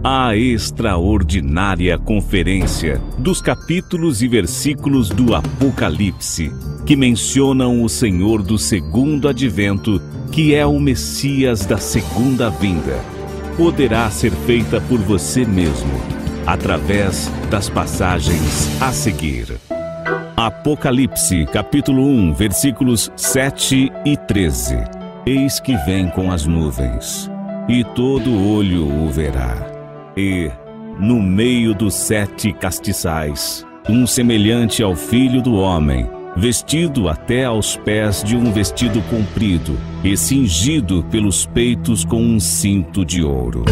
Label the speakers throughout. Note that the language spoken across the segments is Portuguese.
Speaker 1: a extraordinária conferência dos capítulos e versículos do Apocalipse, que mencionam o Senhor do segundo advento, que é o Messias da segunda vinda, poderá ser feita por você mesmo, através das passagens a seguir. Apocalipse, capítulo 1, versículos 7 e 13. Eis que vem com as nuvens, e todo olho o verá. E, no meio dos 7 castiçais, um semelhante ao Filho do Homem, vestido até aos pés de um vestido comprido, e cingido pelos peitos com um cinto de ouro.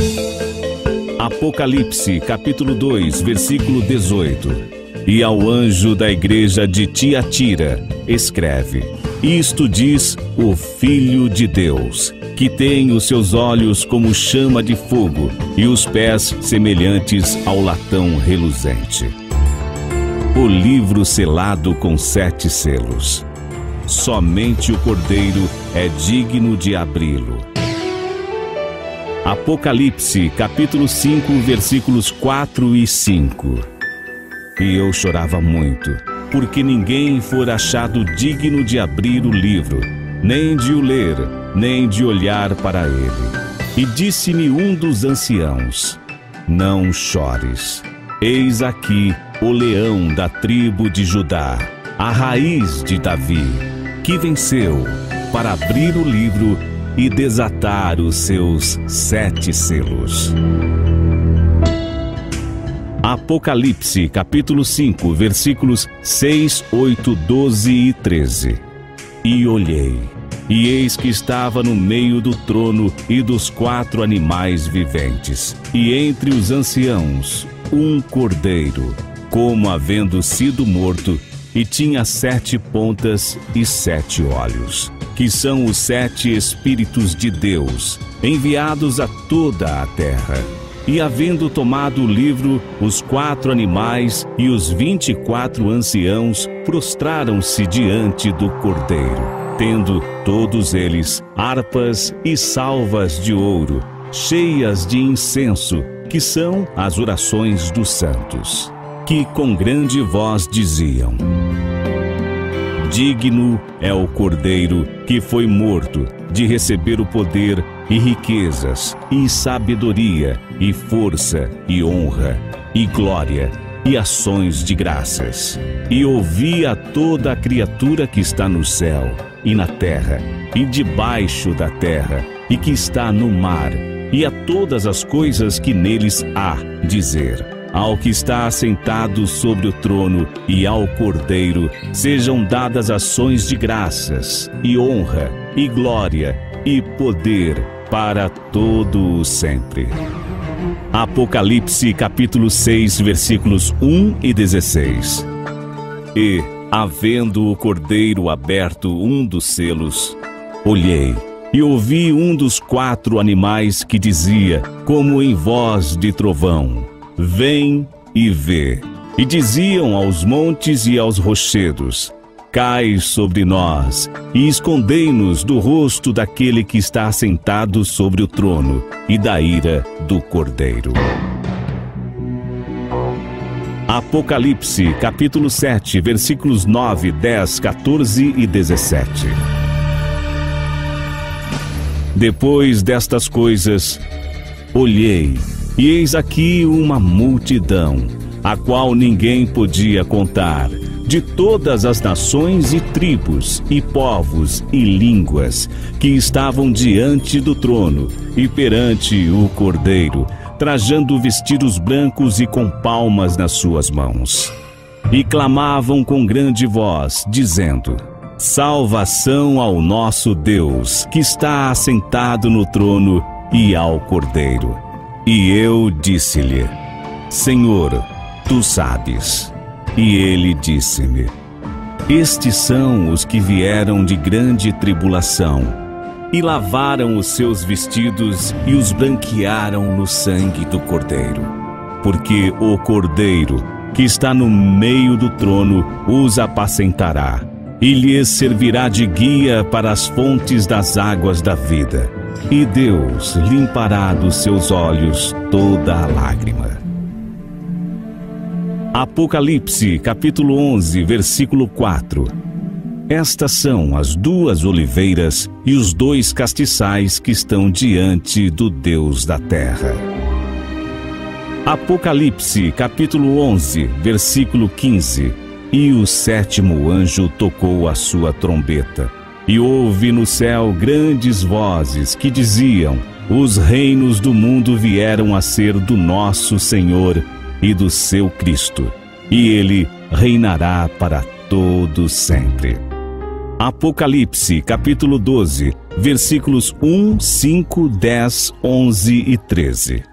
Speaker 1: Apocalipse, capítulo 2, versículo 18. E ao anjo da igreja de Tiatira, escreve: Isto diz o Filho de Deus, que tem os seus olhos como chama de fogo e os pés semelhantes ao latão reluzente. O livro selado com 7 selos. Somente o Cordeiro é digno de abri-lo. Apocalipse, capítulo 5, versículos 4 e 5. E eu chorava muito, porque ninguém fora achado digno de abrir o livro, nem de o ler, nem de olhar para ele. E disse-me um dos anciãos: Não chores. Eis aqui o leão da tribo de Judá, a raiz de Davi, que venceu para abrir o livro e desatar os seus 7 selos. Apocalipse, capítulo 5, versículos 6, 8, 12 e 13. E olhei, e eis que estava no meio do trono e dos 4 animais viventes, e entre os anciãos, um cordeiro, como havendo sido morto, e tinha 7 pontas e 7 olhos, que são os 7 Espíritos de Deus, enviados a toda a terra. E havendo tomado o livro, os 4 animais e os 24 anciãos prostraram-se diante do Cordeiro, tendo todos eles harpas e salvas de ouro, cheias de incenso, que são as orações dos santos, que com grande voz diziam: Digno é o Cordeiro que foi morto de receber o poder e riquezas, e sabedoria, e força, e honra, e glória, e ações de graças. E ouvi a toda a criatura que está no céu, e na terra, e debaixo da terra, e que está no mar, e a todas as coisas que neles há, dizer: Ao que está assentado sobre o trono e ao Cordeiro sejam dadas ações de graças, e honra, e glória, e poder, para todo o sempre. Apocalipse, capítulo 6, versículos 1 e 16. E, havendo o Cordeiro aberto um dos selos, olhei, e ouvi um dos 4 animais que dizia, como em voz de trovão: Vem e vê. E diziam aos montes e aos rochedos: Cai sobre nós, e escondei-nos do rosto daquele que está assentado sobre o trono, e da ira do Cordeiro. Apocalipse, capítulo 7, versículos 9, 10, 14 e 17. Depois destas coisas, olhei, e eis aqui uma multidão, a qual ninguém podia contar, de todas as nações e tribos, e povos e línguas, que estavam diante do trono e perante o Cordeiro, trajando vestidos brancos e com palmas nas suas mãos. E clamavam com grande voz, dizendo: Salvação ao nosso Deus, que está assentado no trono, e ao Cordeiro. E eu disse-lhe: Senhor, tu sabes. E ele disse-me: Estes são os que vieram de grande tribulação, e lavaram os seus vestidos e os branquearam no sangue do Cordeiro. Porque o Cordeiro, que está no meio do trono, os apacentará, e lhes servirá de guia para as fontes das águas da vida, e Deus limpará dos seus olhos toda a lágrima. Apocalipse, capítulo 11, versículo 4. Estas são as duas oliveiras e os dois castiçais que estão diante do Deus da terra. Apocalipse, capítulo 11, versículo 15. E o sétimo anjo tocou a sua trombeta, e houve no céu grandes vozes que diziam: os reinos do mundo vieram a ser do nosso Senhor e do seu Cristo, e ele reinará para todo sempre. Apocalipse, capítulo 12, versículos 1, 5, 10, 11 e 13.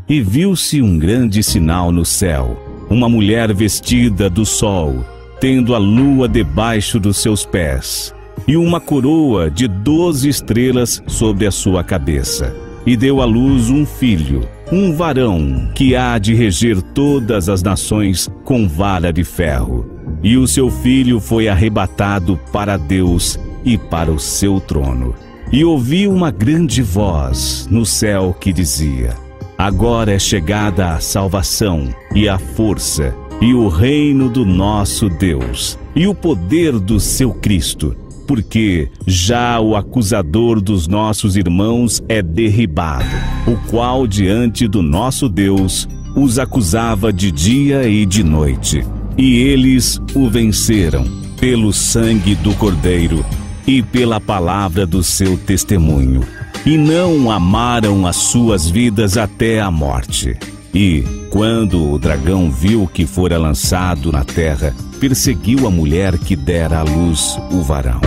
Speaker 1: E viu-se um grande sinal no céu, uma mulher vestida do sol, tendo a lua debaixo dos seus pés, e uma coroa de 12 estrelas sobre a sua cabeça. E deu à luz um filho, um varão, que há de reger todas as nações com vara de ferro. E o seu filho foi arrebatado para Deus e para o seu trono. E ouvi uma grande voz no céu que dizia: agora é chegada a salvação e a força e o reino do nosso Deus e o poder do seu Cristo, porque já o acusador dos nossos irmãos é derribado, o qual diante do nosso Deus os acusava de dia e de noite. E eles o venceram pelo sangue do Cordeiro e pela palavra do seu testemunho, e não amaram as suas vidas até a morte. E, quando o dragão viu que fora lançado na terra, perseguiu a mulher que dera à luz o varão.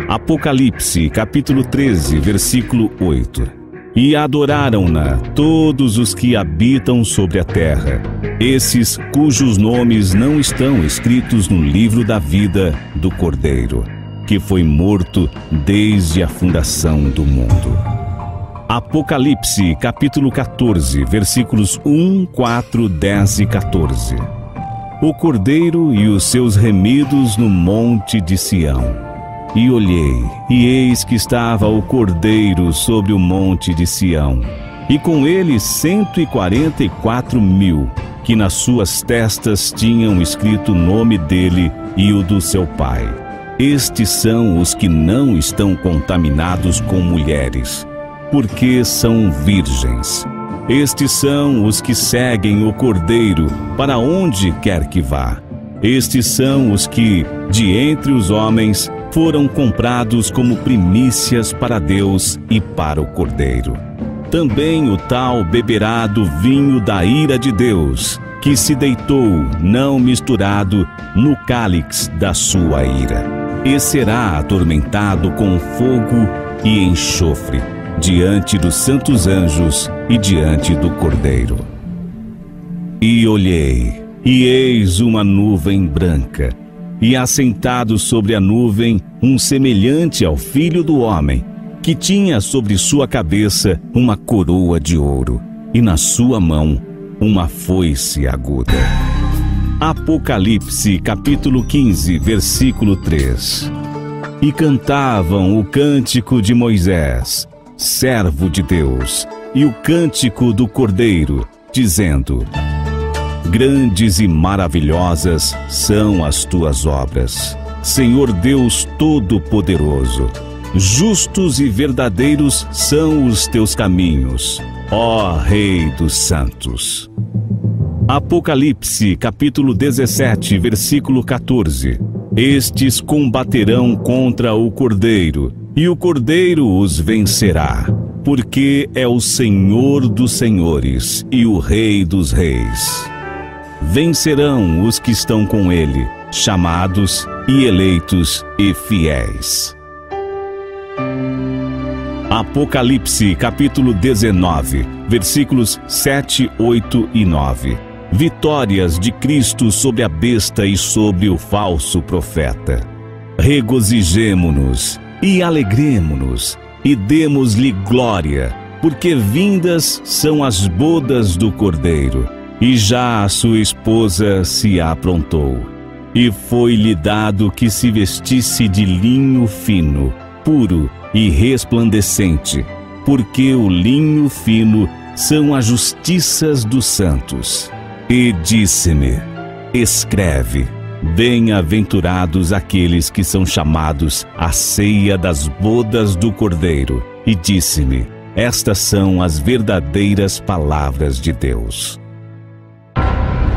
Speaker 1: Apocalipse, capítulo 13, versículo 8. E adoraram-na todos os que habitam sobre a terra, esses cujos nomes não estão escritos no livro da vida do Cordeiro, que foi morto desde a fundação do mundo. Apocalipse, capítulo 14, versículos 1, 4, 10 e 14. O Cordeiro e os seus remidos no monte de Sião. E olhei, e eis que estava o Cordeiro sobre o monte de Sião, e com ele 144.000, que nas suas testas tinham escrito o nome dele e o do seu pai. Estes são os que não estão contaminados com mulheres, porque são virgens. Estes são os que seguem o Cordeiro para onde quer que vá. Estes são os que, de entre os homens, foram comprados como primícias para Deus e para o Cordeiro. Também o tal beberá do vinho da ira de Deus, que se deitou, não misturado, no cálice da sua ira, e será atormentado com fogo e enxofre, diante dos santos anjos e diante do Cordeiro. E olhei, e eis uma nuvem branca, e assentado sobre a nuvem um semelhante ao Filho do Homem, que tinha sobre sua cabeça uma coroa de ouro, e na sua mão uma foice aguda. Apocalipse, capítulo 15, versículo 3. E cantavam o cântico de Moisés, servo de Deus, e o cântico do Cordeiro, dizendo: grandes e maravilhosas são as tuas obras, Senhor Deus Todo-Poderoso. Justos e verdadeiros são os teus caminhos, ó Rei dos Santos. Apocalipse, capítulo 17, versículo 14. Estes combaterão contra o Cordeiro, e o Cordeiro os vencerá, porque é o Senhor dos senhores e o Rei dos reis. Vencerão os que estão com ele, chamados e eleitos e fiéis. Apocalipse, capítulo 19, versículos 7, 8 e 9. Vitórias de Cristo sobre a besta e sobre o falso profeta. Regozijemo-nos e alegremo-nos e demos-lhe glória, porque vindas são as bodas do Cordeiro, e já a sua esposa se aprontou. E foi-lhe dado que se vestisse de linho fino, puro, e resplandecente, porque o linho fino são as justiças dos santos. E disse-me: escreve, bem-aventurados aqueles que são chamados à ceia das bodas do Cordeiro. E disse-me: estas são as verdadeiras palavras de Deus.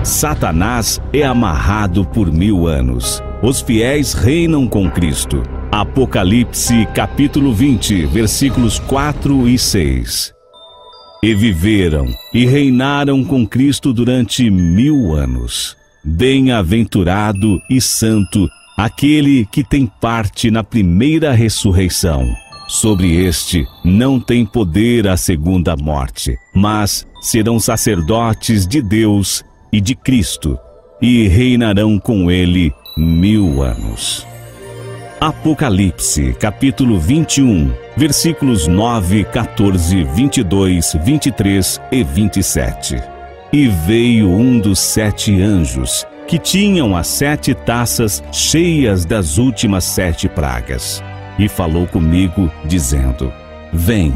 Speaker 1: Satanás é amarrado por 1000 anos. Os fiéis reinam com Cristo. Apocalipse capítulo 20, versículos 4 e 6. E viveram e reinaram com Cristo durante 1000 anos. Bem-aventurado e santo aquele que tem parte na primeira ressurreição. Sobre este não tem poder a segunda morte, mas serão sacerdotes de Deus e de Cristo, e reinarão com ele 1000 anos. Apocalipse, capítulo 21, versículos 9, 14, 22, 23 e 27. E veio um dos 7 anjos, que tinham as 7 taças cheias das últimas 7 pragas, e falou comigo, dizendo: vem,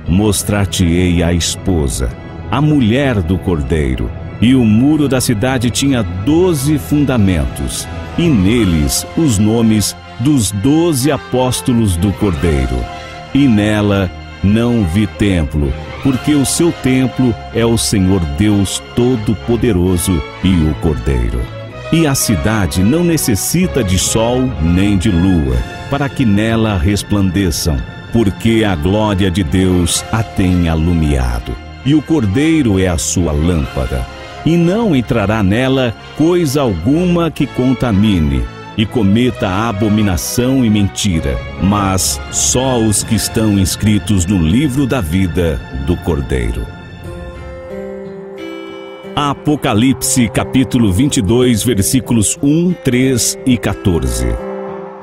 Speaker 1: mostrar-te-ei a esposa, a mulher do Cordeiro. E o muro da cidade tinha 12 fundamentos, e neles os nomes dos 12 apóstolos do Cordeiro. E nela não vi templo, porque o seu templo é o Senhor Deus Todo-Poderoso e o Cordeiro. E a cidade não necessita de sol nem de lua, para que nela resplandeçam, porque a glória de Deus a tem alumiado, e o Cordeiro é a sua lâmpada. E não entrará nela coisa alguma que contamine, e cometa abominação e mentira, mas só os que estão inscritos no livro da vida do Cordeiro. Apocalipse capítulo 22, versículos 1, 3 e 14.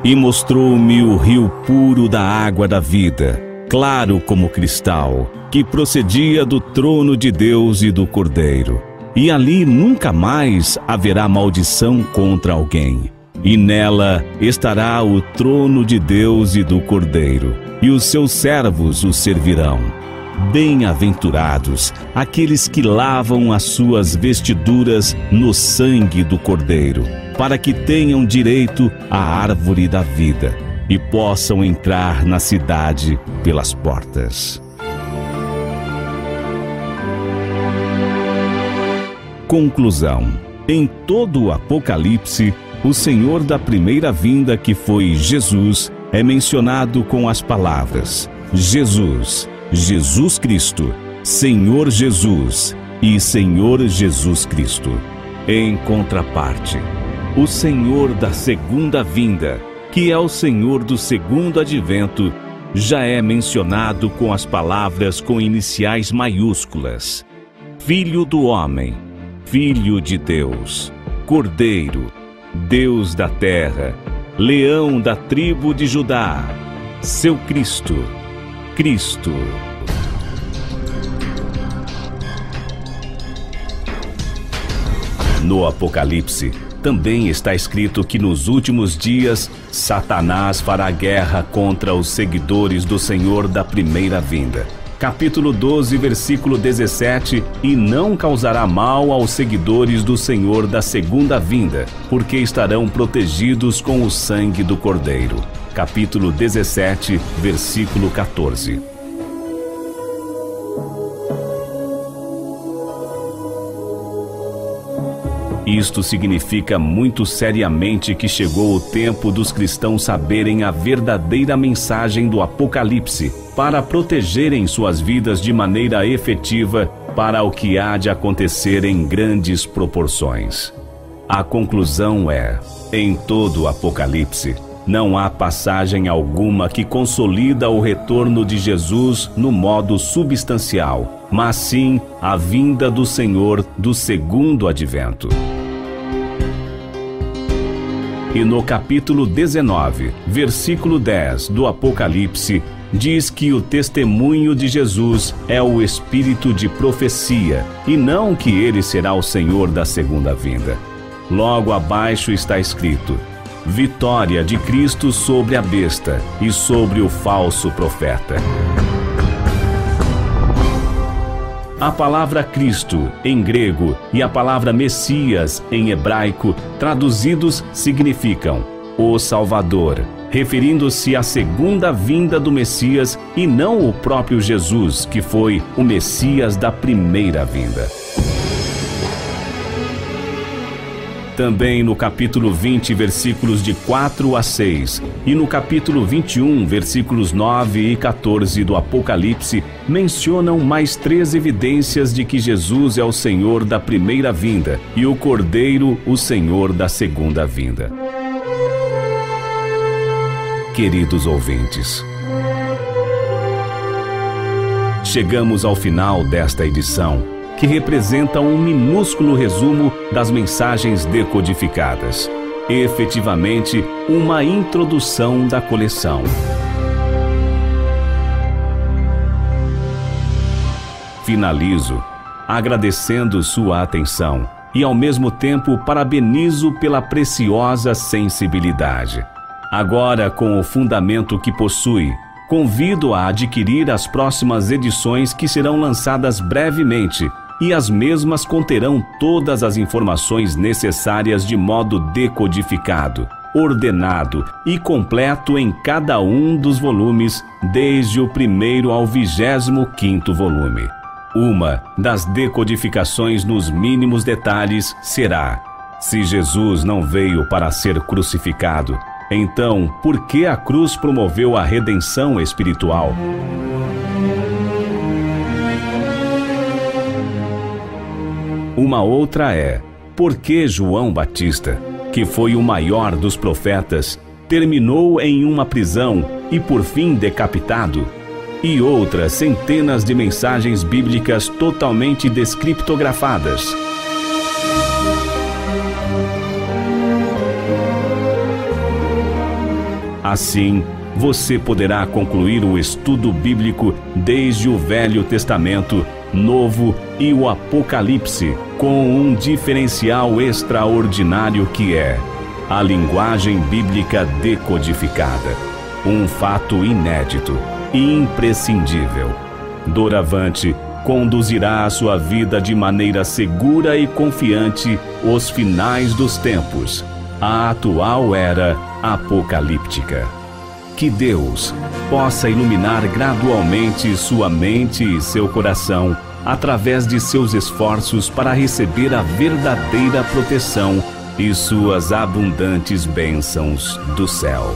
Speaker 1: E mostrou-me o rio puro da água da vida, claro como cristal, que procedia do trono de Deus e do Cordeiro. E ali nunca mais haverá maldição contra alguém. E nela estará o trono de Deus e do Cordeiro, e os seus servos o servirão. Bem-aventurados aqueles que lavam as suas vestiduras no sangue do Cordeiro, para que tenham direito à árvore da vida e possam entrar na cidade pelas portas. Conclusão: em todo o Apocalipse, o Senhor da primeira vinda, que foi Jesus, é mencionado com as palavras Jesus, Jesus Cristo, Senhor Jesus e Senhor Jesus Cristo. Em contraparte, o Senhor da segunda vinda, que é o Senhor do segundo advento, já é mencionado com as palavras com iniciais maiúsculas: Filho do Homem, Filho de Deus, Cordeiro, Deus da terra, Leão da tribo de Judá, seu Cristo, Cristo. No Apocalipse, também está escrito que nos últimos dias, Satanás fará guerra contra os seguidores do Senhor da primeira vinda. Capítulo 12, versículo 17, e não causará mal aos seguidores do Senhor da segunda vinda, porque estarão protegidos com o sangue do Cordeiro. Capítulo 17, versículo 14. Isto significa muito seriamente que chegou o tempo dos cristãos saberem a verdadeira mensagem do Apocalipse, para protegerem suas vidas de maneira efetiva para o que há de acontecer em grandes proporções. A conclusão é: em todo o Apocalipse, não há passagem alguma que consolida o retorno de Jesus no modo substancial, mas sim a vinda do Senhor do segundo advento. E no capítulo 19, versículo 10 do Apocalipse, diz que o testemunho de Jesus é o espírito de profecia, e não que ele será o Senhor da segunda vinda. Logo abaixo está escrito: Vitória de Cristo sobre a besta e sobre o falso profeta. A palavra Cristo, em grego, e a palavra Messias, em hebraico, traduzidos, significam o Salvador, referindo-se à segunda vinda do Messias e não o próprio Jesus, que foi o Messias da primeira vinda. Também no capítulo 20, versículos de 4 a 6, e no capítulo 21, versículos 9 e 14 do Apocalipse, mencionam mais 3 evidências de que Jesus é o Senhor da primeira vinda e o Cordeiro o Senhor da segunda vinda. Queridos ouvintes, chegamos ao final desta edição, que representa um minúsculo resumo das mensagens decodificadas. Efetivamente, uma introdução da coleção. Finalizo agradecendo sua atenção e, ao mesmo tempo, parabenizo pela preciosa sensibilidade. Agora, com o fundamento que possui, convido a adquirir as próximas edições que serão lançadas brevemente, e as mesmas conterão todas as informações necessárias de modo decodificado, ordenado e completo em cada um dos volumes, desde o 1º ao 25º volume. Uma das decodificações nos mínimos detalhes será: se Jesus não veio para ser crucificado, então por que a cruz promoveu a redenção espiritual? Uma outra é: por que João Batista, que foi o maior dos profetas, terminou em uma prisão e por fim decapitado? E outras centenas de mensagens bíblicas totalmente descriptografadas. Assim, você poderá concluir o estudo bíblico desde o Velho Testamento, Novo e o Apocalipse, com um diferencial extraordinário que é a linguagem bíblica decodificada. Um fato inédito e imprescindível. Doravante conduzirá a sua vida de maneira segura e confiante os finais dos tempos, a atual era apocalíptica. Que Deus possa iluminar gradualmente sua mente e seu coração através de seus esforços para receber a verdadeira proteção e suas abundantes bênçãos do céu.